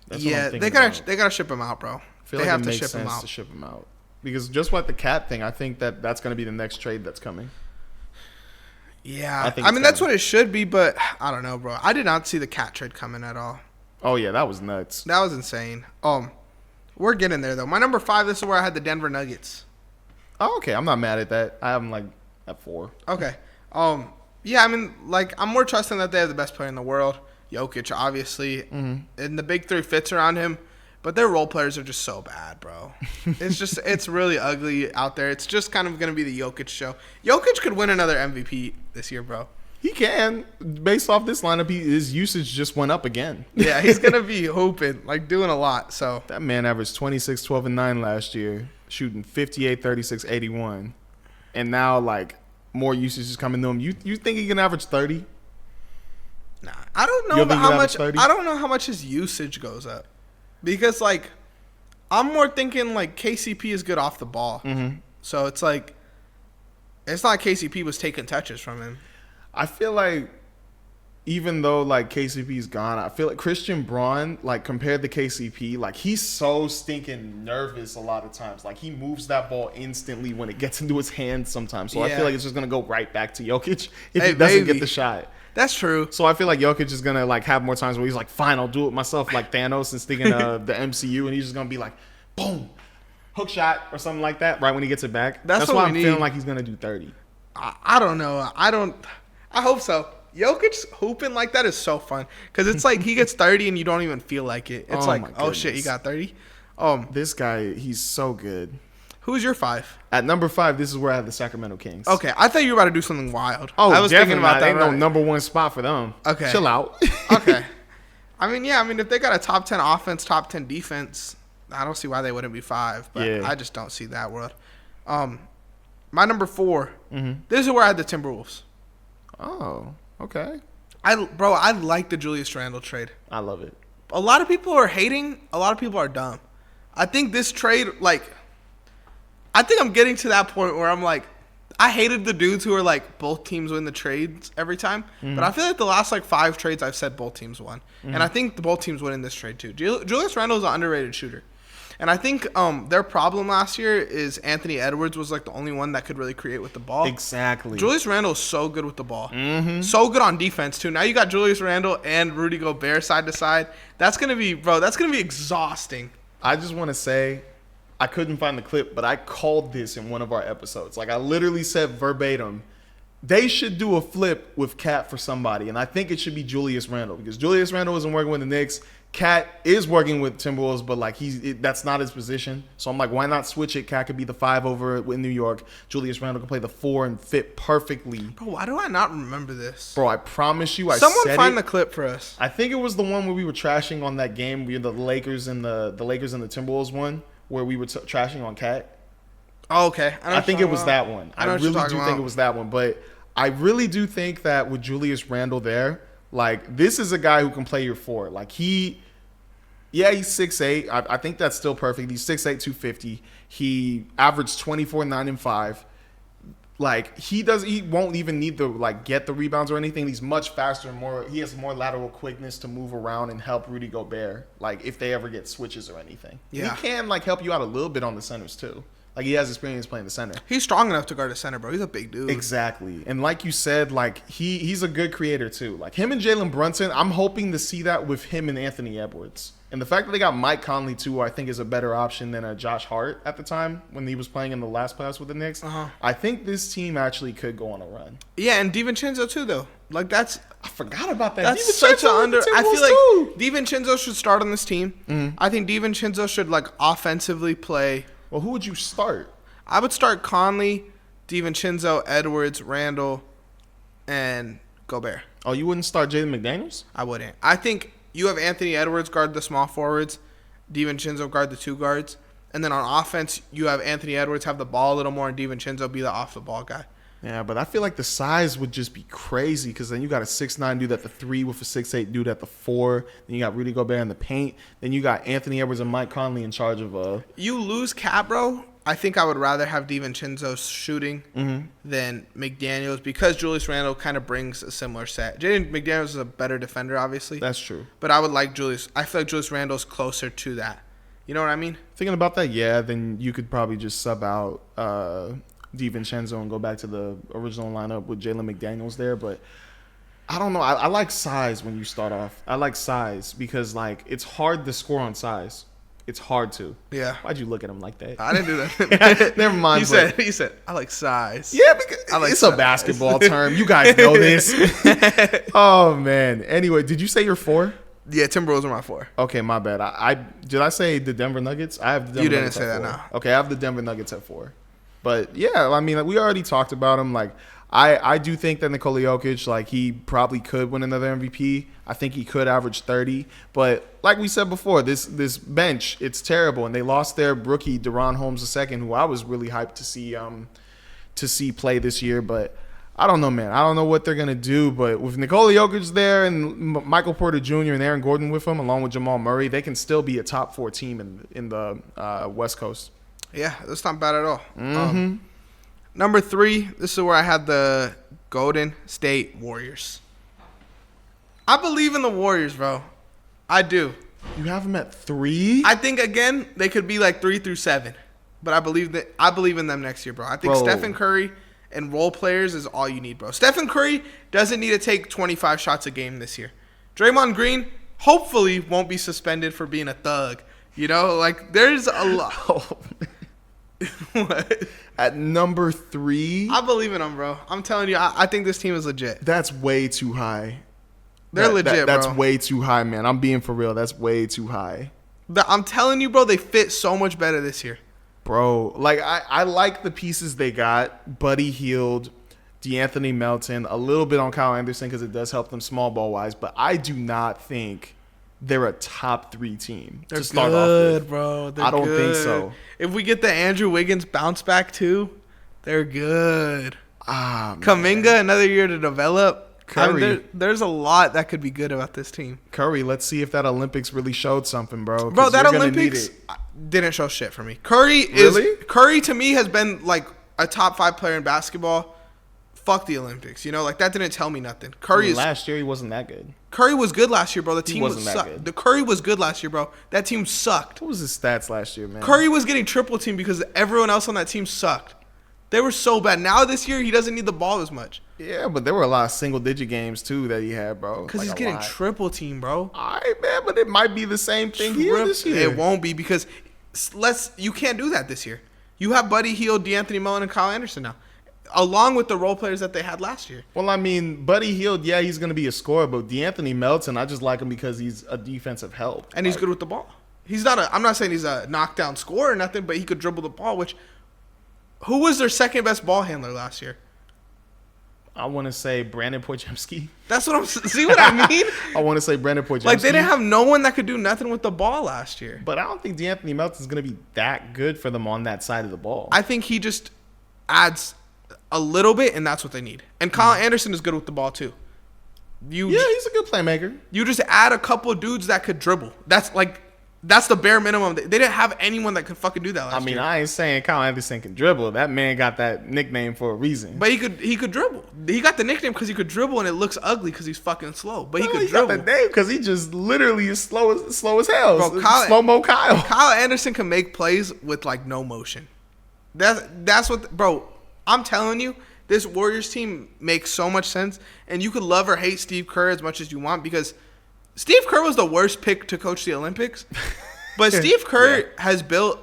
They gotta ship him out, bro. I feel they like have it to makes ship him sense out. to ship him out. Because just like the Cat thing, I think that's going to be the next trade that's coming. Yeah. I mean, that's what it should be, but I don't know, bro. I did not see the Cat trade coming at all. Oh, yeah, that was nuts. That was insane. We're getting there, though. My number 5, this is where I had the Denver Nuggets. Oh, okay. I'm not mad at that. I have them, like, at 4. Okay. Yeah, I mean, like, I'm more trusting that they have the best player in the world. Jokic, obviously. Mm-hmm. And the big 3 fits around him. But their role players are just so bad, bro. It's really ugly out there. It's just kind of going to be the Jokic show. Jokic could win another MVP this year, bro. He can. Based off this lineup, his usage just went up again. Yeah, he's going to be hooping, like doing a lot. So that man averaged 26, 12, and 9 last year, shooting 58, 36, 81. And now, like, more usage is coming to him. You think he can average 30? Nah, I don't know about how much. I don't know how much his usage goes up. Because, like, I'm more thinking, like, KCP is good off the ball. Mm-hmm. So it's like, it's not like KCP was taking touches from him. I feel like even though, like, KCP's gone, I feel like Christian Braun, like, compared to KCP, like, he's so stinking nervous a lot of times. Like, he moves that ball instantly when it gets into his hands sometimes. So I feel like it's just going to go right back to Jokic if he doesn't get the shot. That's true. So I feel like Jokic is going to, like, have more times where he's like, fine, I'll do it myself, like Thanos, and sticking the MCU, and he's just going to be like, boom, hook shot or something like that right when he gets it back. That's why I'm feeling like he's going to do 30. I don't know. I hope so. Jokic hooping like that is so fun because it's like he gets 30 and you don't even feel like it. It's oh, shit, he got 30. This guy, he's so good. Who's your 5? At number 5, this is where I have the Sacramento Kings. Okay, I thought you were about to do something wild. Oh, I was thinking about that. Ain't no number 1 spot for them. Okay, chill out. Okay, I mean, if they got a top 10 offense, top 10 defense, I don't see why they wouldn't be 5. But yeah. I just don't see that world. My number 4. Mm-hmm. This is where I had the Timberwolves. Oh, okay. I like the Julius Randle trade. I love it. A lot of people are hating. A lot of people are dumb. I think this trade, like, I think I'm getting to that point where I'm like, I hated the dudes who are like, both teams win the trades every time. Mm-hmm. But I feel like the last, like, 5 trades I've said both teams won. Mm-hmm. And I think both teams win in this trade, too. Julius Randle is an underrated shooter. And I think their problem last year is Anthony Edwards was, like, the only one that could really create with the ball. Exactly. Julius Randle is so good with the ball. Mm-hmm. So good on defense, too. Now you got Julius Randle and Rudy Gobert side to side. That's going to be exhausting. I just want to say, I couldn't find the clip, but I called this in one of our episodes. Like, I literally said verbatim, they should do a flip with Cat for somebody. And I think it should be Julius Randle because Julius Randle isn't working with the Knicks. Cat is working with Timberwolves, but like that's not his position. So I'm like, why not switch it? Cat could be the 5 over in New York. Julius Randle could play the 4 and fit perfectly. Bro, why do I not remember this? Bro, I promise you, Someone find the clip for us. I think it was the one where we were trashing on that game. We had the Lakers and the Timberwolves one where we were trashing on Cat. Oh, okay. I think it was that one. I really do think it was that one. But I really do think that with Julius Randle there, like, this is a guy who can play your 4. Like, Yeah, he's 6'8". I think that's still perfect. He's 6'8", 250. He averaged 24, 9, and 5. Like he won't even need to like get the rebounds or anything. He's much faster and he has more lateral quickness to move around and help Rudy Gobert. Like if they ever get switches or anything. Yeah. He can like help you out a little bit on the centers too. Like he has experience playing the center. He's strong enough to guard a center, bro. He's a big dude. Exactly. And like you said, like he's a good creator too. Like him and Jalen Brunson, I'm hoping to see that with him and Anthony Edwards. And the fact that they got Mike Conley too, I think is a better option than a Josh Hart at the time when he was playing in the last playoffs with the Knicks. I think this team actually could go on a run. Yeah, and DiVincenzo too, though. Like I forgot about that. That's such an under. I feel like DiVincenzo should start on this team. Mm-hmm. I think DiVincenzo should like offensively play. Well, who would you start? I would start Conley, DiVincenzo, Edwards, Randall, and Gobert. Oh, you wouldn't start Jaden McDaniels? I wouldn't. I think you have Anthony Edwards guard the small forwards, DiVincenzo guard the two guards, and then on offense, you have Anthony Edwards have the ball a little more and DiVincenzo be the off-the-ball guy. Yeah, but I feel like the size would just be crazy because then you got a 6'9" dude at the 3 with a 6'8" dude at the 4. Then you got Rudy Gobert in the paint. Then you got Anthony Edwards and Mike Conley in charge of You lose Cat, bro. I think I would rather have DiVincenzo shooting than McDaniels because Julius Randle kind of brings a similar set. Jaden McDaniels is a better defender, obviously. That's true. But I would like Julius. I feel like Julius Randle's closer to that. You know what I mean? Thinking about that, yeah, then you could probably just sub out DiVincenzo and go back to the original lineup with Jalen McDaniels there. But I don't know. I like size when you start off. I like size because, like, it's hard to score on size. It's hard to. Yeah. Why'd you look at him like that? I didn't do that. Never mind. He said, I like size. Yeah, because it's size. A basketball term. You guys know this. Oh, man. Anyway, did you say you're 4? Yeah, Timberwolves are my 4. Okay, my bad. Did I say the Denver Nuggets? I have the Denver Nuggets. You didn't say that, no. Okay, I have the Denver Nuggets at 4. But, yeah, I mean, we already talked about them. Like, I do think that Nikola Jokic, like, he probably could win another MVP. I think he could average 30. But like we said before, this bench, it's terrible. And they lost their rookie, Deron Holmes II, who I was really hyped to see play this year. But I don't know, man. I don't know what they're going to do. But with Nikola Jokic there and Michael Porter Jr. and Aaron Gordon with him, along with Jamal Murray, they can still be a top 4 team in the West Coast. Yeah, that's not bad at all. Mm-hmm. Number 3, this is where I had the Golden State Warriors. I believe in the Warriors, bro. I do. You have them at 3? I think, again, they could be like 3 through 7. But I believe in them next year, bro. I think Stephen Curry and role players is all you need, bro. Stephen Curry doesn't need to take 25 shots a game this year. Draymond Green hopefully won't be suspended for being a thug. You know, like, there's a lot. What? At number 3? I believe in them, bro. I'm telling you, I think this team is legit. That's way too high. They're legit, that's bro. That's way too high, man. I'm being for real. That's way too high. I'm telling you, bro, they fit so much better this year. Bro, like, I like the pieces they got. Buddy Hield, DeAnthony Melton, a little bit on Kyle Anderson because it does help them small ball-wise. But I do not think they're a top 3 team to start good, off with. Bro. I don't think so. If we get the Andrew Wiggins bounce back too, they're good. Kuminga, another year to develop. Curry. I mean, there's a lot that could be good about this team. Curry, let's see if that Olympics really showed something, bro. Bro, that Olympics didn't show shit for me. Curry to me has been like a top 5 player in basketball. Fuck the Olympics, you know, like that didn't tell me nothing. Last year he wasn't that good. Curry was good last year, bro. The team wasn't that good. The Curry was good last year, bro. That team sucked. What was his stats last year, man? Curry was getting triple team because everyone else on that team sucked. They were so bad. Now this year he doesn't need the ball as much. Yeah, but there were a lot of single-digit games too that he had, bro. Because he's getting triple team, bro. All right, man, but it might be the same thing here this year. It won't be because you can't do that this year. You have Buddy Hield, DeAnthony Melton, and Kyle Anderson now, along with the role players that they had last year. Well, I mean, Buddy Hield, yeah, he's going to be a scorer, but DeAnthony Melton, I just like him because he's a defensive help. And he's good with the ball. I'm not saying he's a knockdown scorer or nothing, but he could dribble the ball, who was their second best ball handler last year? I want to say Brandon Podziemski. That's what see what I mean? I want to say Brandon Podziemski. Like, they didn't have no one that could do nothing with the ball last year. But I don't think DeAnthony Melton's going to be that good for them on that side of the ball. I think he just adds a little bit, and that's what they need. And Kyle Anderson is good with the ball, too. He's a good playmaker. You just add a couple dudes that could dribble. That's like That's the bare minimum. They didn't have anyone that could fucking do that last year. I ain't saying Kyle Anderson can dribble. That man got that nickname for a reason. But he could dribble. He got the nickname because he could dribble, and it looks ugly because he's fucking slow. But he could dribble. Got the name because he just literally is slow as hell. Bro, Slow-mo Kyle. Kyle Anderson can make plays with like no motion. That's what, bro. I'm telling you, this Warriors team makes so much sense, and you could love or hate Steve Kerr as much as you want because Steve Kerr was the worst pick to coach the Olympics, but Steve Kerr has built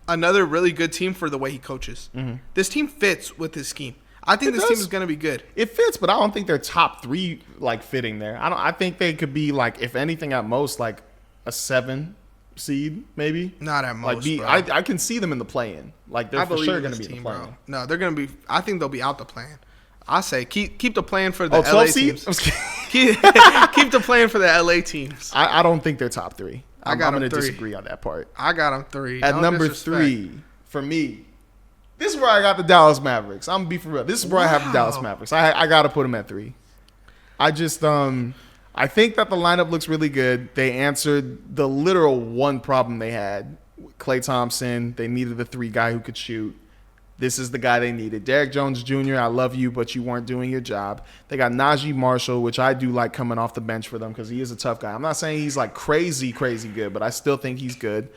another really good team for the way he coaches. Mm-hmm. This team fits with his scheme. I think this team is going to be good. It fits, but I don't think they're top 3 like fitting there. I think they could be like, if anything, at most like a 7 seed, maybe. Not at most. Like bro. I can see them in the play-in. Like they're for sure going to be in the play-in. Bro. No, they're going to be. I think they'll be out the play-in. I say keep the plan for the 12 LA seeds? teams. keep the plan for the LA teams. I don't think they're top 3. I'm going to 3. disagree on that part. I got them 3. At number 3, for me, this is where I got the Dallas Mavericks. I'm going to be for real. This is where I have the Dallas Mavericks. I got to put them at 3. I just I think that the lineup looks really good. They answered the literal one problem they had. Klay Thompson, they needed the 3 guy who could shoot. This is the guy they needed. Derrick Jones Jr., I love you, but you weren't doing your job. They got Najee Marshall, which I do like coming off the bench for them because he is a tough guy. I'm not saying he's like crazy good, but I still think he's good.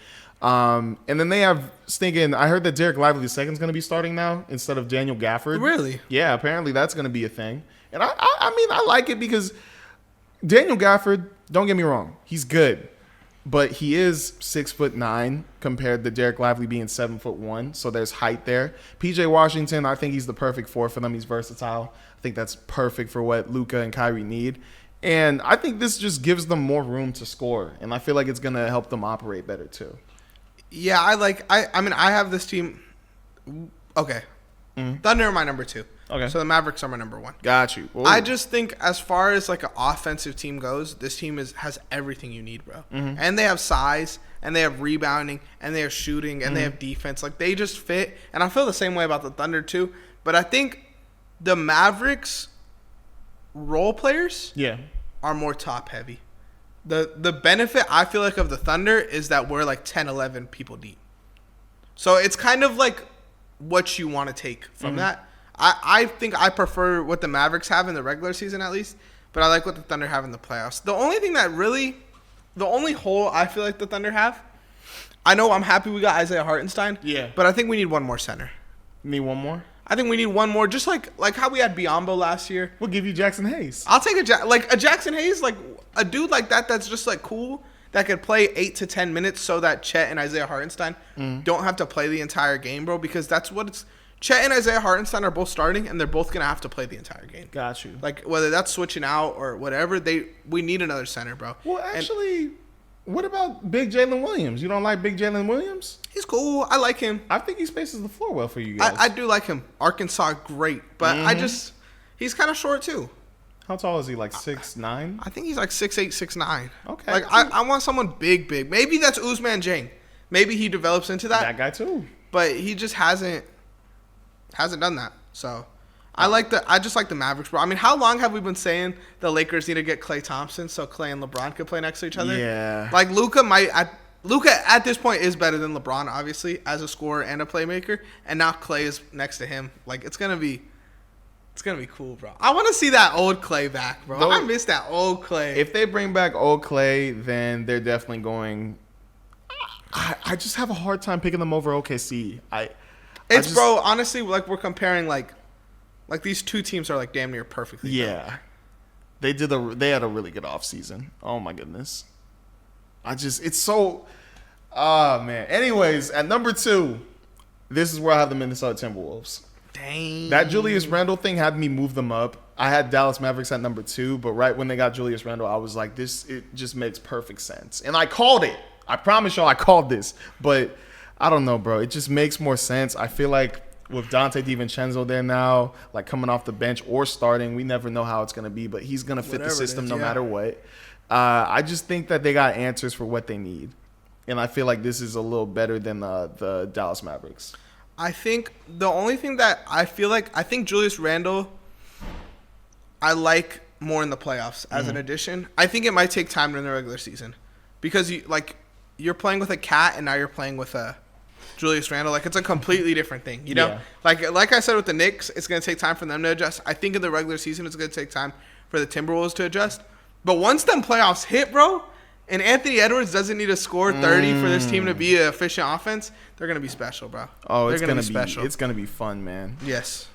And then they have stinking. I heard that Derek Lively II is going to be starting now instead of Daniel Gafford. Really? Yeah, apparently that's going to be a thing. And I mean, I like it because Daniel Gafford, don't get me wrong, he's good. But he is 6'9" compared to Derek Lively being 7'1", so there's height there. PJ Washington, I think he's the perfect 4 for them. He's versatile. I think that's perfect for what Luka and Kyrie need. And I think this just gives them more room to score, and I feel like it's going to help them operate better too. Yeah, I mean, I have this team. Okay. Thunder are my number 2. Okay. So the Mavericks are my number 1. Got you. Ooh. I just think as far as like an offensive team goes, this team has everything you need, bro. Mm-hmm. And they have size, and they have rebounding, and they have shooting, and they have defense. Like they just fit. And I feel the same way about the Thunder too. But I think the Mavericks role players are more top heavy. The benefit I feel like of the Thunder is that we're like 10, 11 people deep. So it's kind of like what you want to take from that. I think I prefer what the Mavericks have in the regular season at least, but I like what the Thunder have in the playoffs. The only hole I feel like the Thunder have, I know I'm happy we got Isaiah Hartenstein, but I think we need one more center. Need one more? I think we need one more, just like how we had Biyombo last year. We'll give you Jackson Hayes. I'll take a Jackson Hayes, like a dude like that's just like cool, that could play 8 to 10 minutes so that Chet and Isaiah Hartenstein don't have to play the entire game, bro, because that's what it's. Chet and Isaiah Hartenstein are both starting, and they're both going to have to play the entire game. Got you. Like, whether that's switching out or whatever, we need another center, bro. Well, actually, what about Big Jalen Williams? You don't like Big Jalen Williams? He's cool. I like him. I think he spaces the floor well for you guys. I do like him. Arkansas, great. But he's kind of short, too. How tall is he? Like 6'9"? I think he's like 6'8", 6'9". Okay. Like, I want someone big. Maybe that's Ousmane Dieng. Maybe he develops into that. That guy, too. But he just hasn't done that. So I just like the Mavericks, bro. I mean, how long have we been saying the Lakers need to get Klay Thompson so Klay and LeBron could play next to each other? Yeah. Like Luka at this point is better than LeBron, obviously, as a scorer and a playmaker, and now Klay is next to him. Like it's gonna be cool, bro. I want to see that old Klay back, bro. I miss that old Klay. If they bring back old Klay, then they're definitely going. I just have a hard time picking them over OKC. Bro, honestly, like we're comparing like these two teams are like damn near perfectly. Yeah. They had a really good offseason. Oh my goodness. It's so man. Anyways, at number 2, this is where I have the Minnesota Timberwolves. Dang. That Julius Randle thing had me move them up. I had Dallas Mavericks at number 2, but right when they got Julius Randle, I was like, it just makes perfect sense. And I called it. I promise y'all I called this. But I don't know, bro. It just makes more sense. I feel like with Dante DiVincenzo there now, like coming off the bench or starting, we never know how it's going to be, but he's going to fit the system no matter what. I just think that they got answers for what they need. And I feel like this is a little better than the Dallas Mavericks. I think the only thing that I think Julius Randle, I like more in the playoffs as an addition. I think it might take time in the regular season because you're playing with a cat and now you're playing with a Julius Randle. Like, it's a completely different thing, you know? Yeah. Like I said with the Knicks, it's going to take time for them to adjust. I think in the regular season, it's going to take time for the Timberwolves to adjust. But once them playoffs hit, bro, and Anthony Edwards doesn't need to score 30 for this team to be an efficient offense, they're going to be special, bro. Oh, they're it's going to be special. It's going to be fun, man. Yes.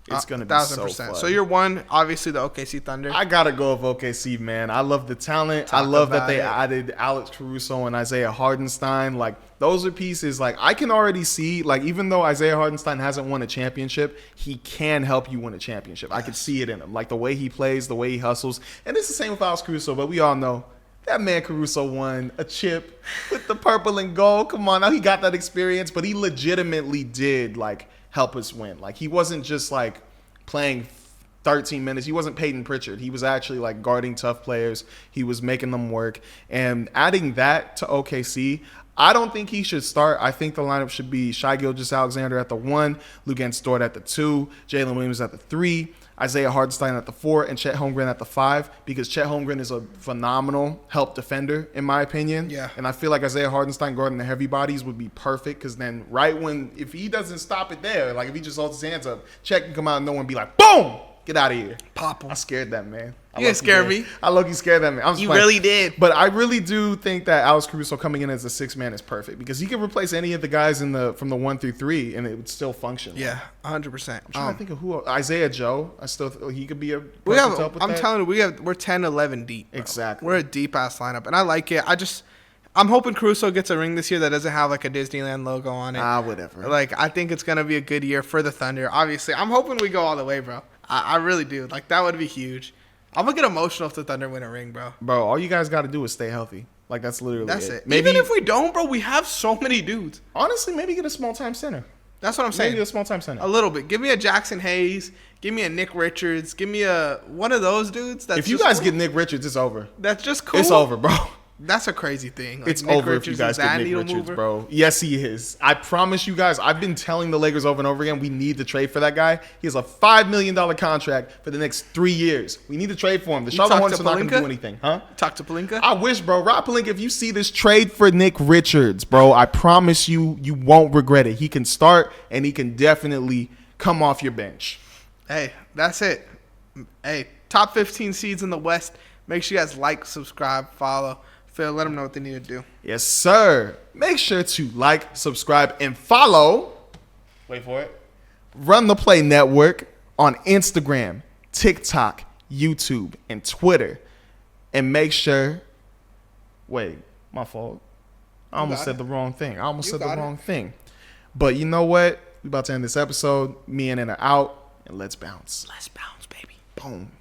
It's going to be 1,000%. so fun. So you're one, obviously, the OKC Thunder. I got to go with OKC, man. I love the talent. I love that they added Alex Caruso and Isaiah Hardenstein. Like, those are pieces, like, I can already see, like, even though Isaiah Hardenstein hasn't won a championship, he can help you win a championship. Yes. I could see it in him. Like, the way he plays, the way he hustles. And it's the same with Alex Caruso, but we all know that man Caruso won a chip with the purple and gold. Come on, now he got that experience, but he legitimately did, like, help us win. Like, he wasn't just, like, playing 13 minutes. He wasn't Peyton Pritchard. He was actually like guarding tough players. He was making them work. And adding that to OKC, I don't think he should start. I think the lineup should be Shai Gilgeous-Alexander at the 1, Luguentz Dort at the 2, Jalen Williams at the 3, Isaiah Hardenstein at the 4, and Chet Holmgren at the 5, because Chet Holmgren is a phenomenal help defender, in my opinion. Yeah. And I feel like Isaiah Hardenstein guarding the heavy bodies would be perfect, because then if he doesn't stop it there, like if he just holds his hands up, Chet can come out of nowhere and be like, boom! Get out of here. Pop him. I scared that man. You didn't scare me. I low-key scared that man. You really did. But I really do think that Alex Caruso coming in as a 6 man is perfect, because he can replace any of the guys from the 1 through 3 and it would still function. Yeah, 100%. I'm trying to think of who else. Isaiah Joe. He could be a I'm telling you, we're 10, 11 deep. Bro. Exactly. We're a deep ass lineup, and I like it. I'm hoping Caruso gets a ring this year that doesn't have like a Disneyland logo on it. Whatever. Like, I think it's gonna be a good year for the Thunder. Obviously, I'm hoping we go all the way, bro. I really do. Like, that would be huge. I'm gonna get emotional if the Thunder win a ring, bro. Bro, all you guys got to do is stay healthy. Like, that's literally it. Maybe, even if we don't, bro, we have so many dudes. Honestly, maybe get a small-time center. That's what I'm saying. Maybe a small-time center. A little bit. Give me a Jackson Hayes. Give me a Nick Richards. Give me one of those dudes. If you guys get Nick Richards, it's over. That's just cool. It's over, bro. That's a crazy thing. Like, it's Nick over Richards if you guys get Nick Richards, mover. bro. Yes, he is. I promise you guys, I've been telling the Lakers over and over again, we need to trade for that guy. He has a $5 million contract for the next 3 years. We need to trade for him. The Charlotte Hornets are not going to do anything. Huh? Talk to Pelinka? I wish, bro. Rob Pelinka, if you see this, trade for Nick Richards, bro. I promise you, you won't regret it. He can start, and he can definitely come off your bench. Hey, that's it. Hey, top 15 seeds in the West. Make sure you guys like, subscribe, follow. Phil, let them know what they need to do. Yes, sir. Make sure to like, subscribe, and follow. Wait for it. Run the Play Network on Instagram, TikTok, YouTube, and Twitter. And make sure. Wait, my fault. I almost said the wrong thing. But you know what? We about to end this episode. Me and Anna out, and let's bounce. Let's bounce, baby. Boom.